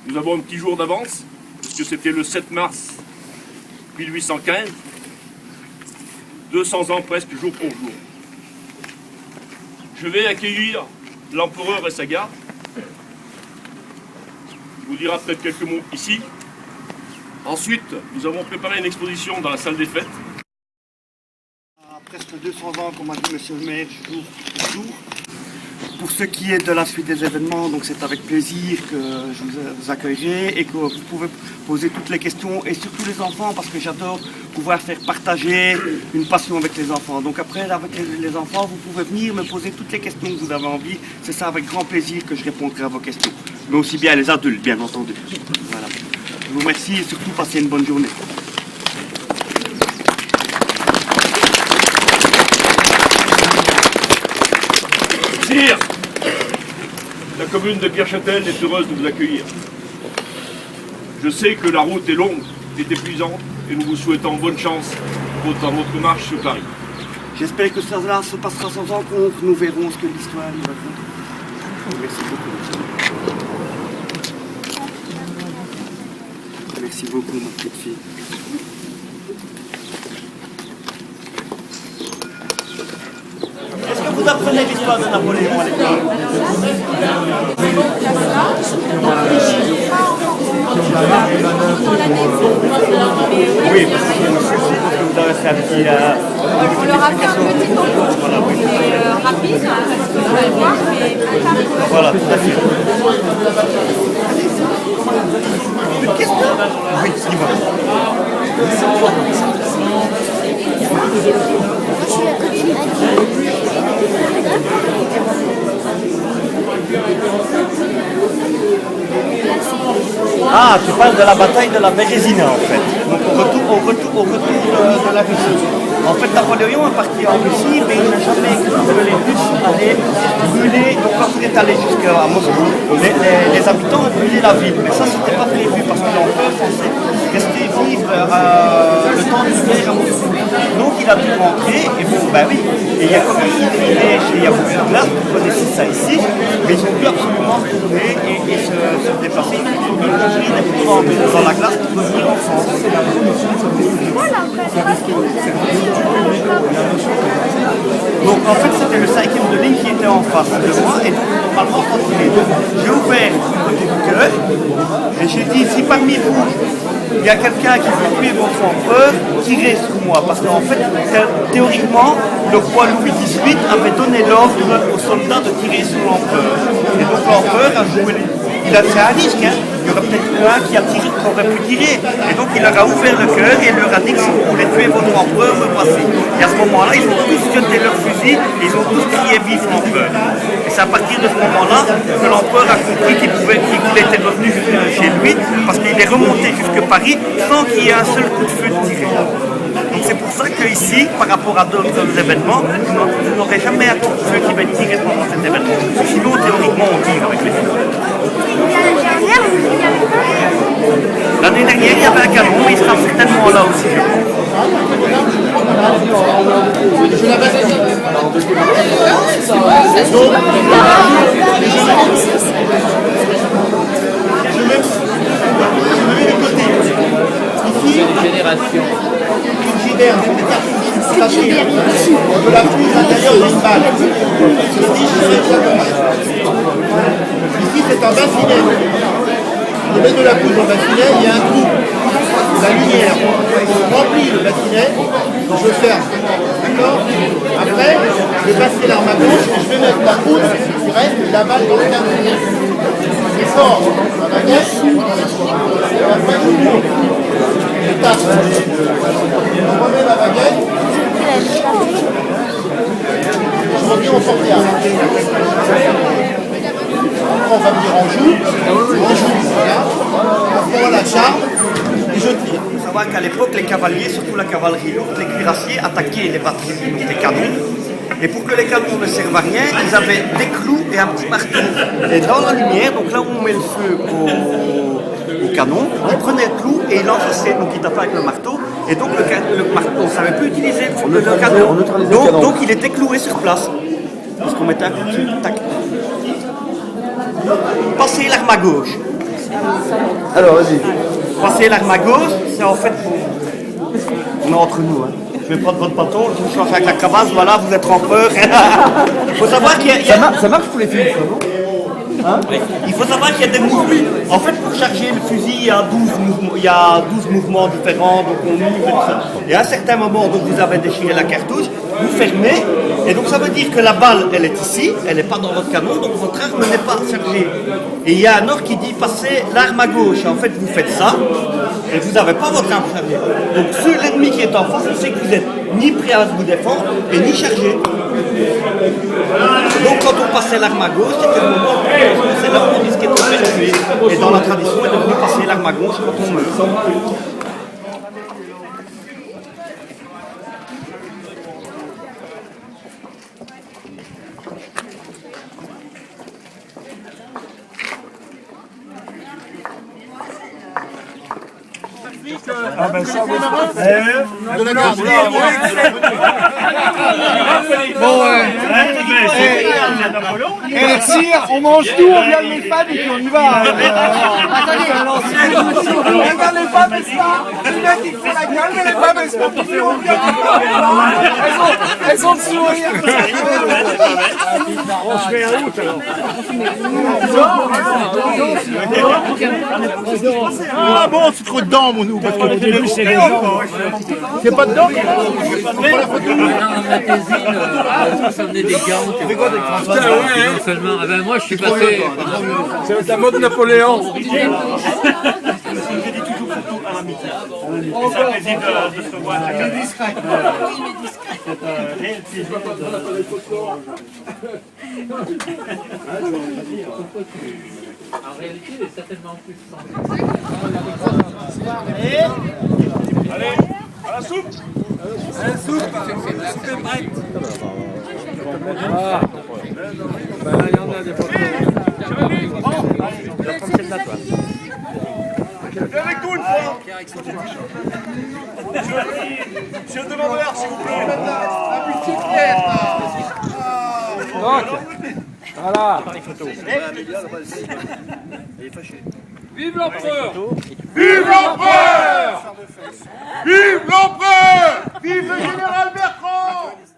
Nous avons un petit jour d'avance, puisque c'était le 7 mars 1815, 200 ans presque jour pour jour. Je vais accueillir l'empereur et sa garde. Il vous dira peut-être quelques mots ici. Ensuite, nous avons préparé une exposition dans la salle des fêtes. À presque 200 ans, comme a dit monsieur le maire, jour pour jour. Pour ce qui est de la suite des événements, donc c'est avec plaisir que je vous accueillerai et que vous pouvez poser toutes les questions, et surtout les enfants, parce que j'adore pouvoir faire partager une passion avec les enfants. Donc après, avec les enfants, vous pouvez venir me poser toutes les questions que vous avez envie. C'est ça avec grand plaisir que je répondrai à vos questions. Mais aussi bien les adultes, bien entendu. Voilà. Je vous remercie et surtout passez une bonne journée. Sire, la commune de Pierre-Châtel est heureuse de vous accueillir. Je sais que la route est longue, est épuisante, et nous vous souhaitons bonne chance dans votre marche sur Paris. J'espère que cela se passera sans encombre. Nous verrons ce que l'histoire nous raconte. Merci beaucoup. Merci beaucoup, ma petite fille. Est-ce que vous apprenez l'histoire de Napoléon à l'école? Oui, parce que je suppose que vous avez fait un petit... On leur a fait un petit concours, mais rapide, parce que vous allez voir, mais plus tard. Voilà, tout à fait. Une question? Oui, dis-moi. Ah, tu parles de la bataille de la Bérésina en fait. Donc au retour de la Russie. En fait, Napoléon est parti en Russie, mais il n'a jamais cru que les Russes allaient brûler. Donc quand il est allé jusqu'à Moscou, les habitants ont brûlé la ville. Mais ça, c'était pas prévu parce que l'empereur pensait rester vivre le temps du siège à Moscou. Donc il a dû rentrer, et bon, ben oui, et il y a comme il neige et il y a beaucoup de glace, vous connaissez ça ici, mais ils ont dû absolument tourner et se déplacer. Ils ont dû construire des ponts dans la glace pour revenir en France. Donc en fait c'était le 5e de ligne qui était en face de moi, et donc normalement quand j'ai ouvert le cœur et j'ai dit si parmi vous il y a quelqu'un qui veut tuer votre empereur, tirez sur moi, parce qu'en fait théoriquement le roi Louis XVIII avait donné l'ordre aux soldats de tirer sur l'empereur, et donc l'empereur a joué il a fait un risque, hein. Il y aurait peut-être un qui aurait pu tirer. Et donc il leur a ouvert le cœur et leur a dit que si vous voulez tuer votre empereur, me passez. Et à ce moment-là, ils ont tous jeté leurs fusils et ils ont tous crié vive l'empereur. Et c'est à partir de ce moment-là que l'empereur a compris qu'il était revenu chez lui, parce qu'il est remonté jusque Paris sans qu'il y ait un seul coup de feu tiré. Donc c'est pour ça qu'ici, par rapport à d'autres événements, vous n'aurez jamais un coup de feu qui va être tiré pendant cet événement. Sinon, théoriquement, on tire avec les feux. L'année dernière, il y avait un canon, mais il sera certainement là aussi, je pense. Je mets le côté. Ici, une génération. Une giberne, c'est des cartouches placées. On peut la foutre à l'intérieur d'une balle. Je dis, je vais ici, c'est un bassinet. On met de la poudre dans le bassinet, il y a un trou. La lumière, on remplit le bassinet, je ferme. D'accord? Après, je vais passer l'arme à gauche et je vais mettre la poudre qui reste la balle dans le canon. Je sors la baguette, et après je tourne. Je tape. Je remets la baguette. Je reviens au portable. Après, on va venir en joue, on la charme et je tire. Il faut savoir qu'à l'époque, les cavaliers, surtout la cavalerie lourde, les cuirassiers, attaquaient les batteries, donc les canons. Et pour que les canons ne servent à rien, ils avaient des clous et un petit marteau. Et dans la lumière, donc là où on met le feu au canon, ils prenaient le clou et ils l'enfonçaient, donc ils tapaient avec le marteau. Et donc le marteau, on ne savait plus utiliser le canon. Donc il était cloué sur place. Parce qu'on mettait un coup dessus, tac. Passez l'arme à gauche. Alors, vas-y. Passer l'arme à gauche, c'est en fait pour... On est entre nous, hein. Je vais prendre votre bâton, je vous change avec la cabasse, voilà, vous êtes en peur. Il faut savoir qu'il y a... Ça marche pour les films, ça, non? Il faut savoir qu'il y a des mouvements. En fait, pour charger le fusil, il y a 12 mouvements différents, donc on ouvre et tout ça. Et à un certain moment, donc vous avez déchiré la cartouche, vous fermez, et donc ça veut dire que la balle, elle est ici, elle n'est pas dans votre canon, donc votre arme n'est pas chargée. Et il y a un ordre qui dit passer l'arme à gauche. En fait, vous faites ça, et vous n'avez pas votre arme chargée. Donc, sur l'ennemi qui est en face, vous savez que vous n'êtes ni prêt à vous défendre, et ni chargé. Donc quand on passait l'arme à gauche, c'était le moment où c'est là où on risquait de se faire tuer. Et dans la tradition, elle est devenue passer l'arme à gauche quand on meurt. Ah ben ça, oui. Bon, sire, on mange tout, on regarde les femmes et puis on y va. On regarde les femmes et ça, le mec il fait la gueule, mais les femmes elles se font piquer, on regarde. Elles ont le sourire. On se met à route alors. Ah bon, c'est trop dedans mon nous, parce que au début c'est dedans. C'est pas dedans. Ça venait des gants, non seulement. Ah ben moi je suis passé. C'est la mode Napoléon. Je dis toujours surtout à l'amitié. Ça plaisir de se voir. Il est discret. C'est un réel plaisir. En réalité, il est certainement plus sensible. Allez, à la soupe. Ben là il y en a des photos. Viens avec nous une fois. Monsieur le demandeur, s'il vous plaît. Voilà. Vive l'empereur! Vive l'empereur! Vive l'empereur! Vive le général Bertrand!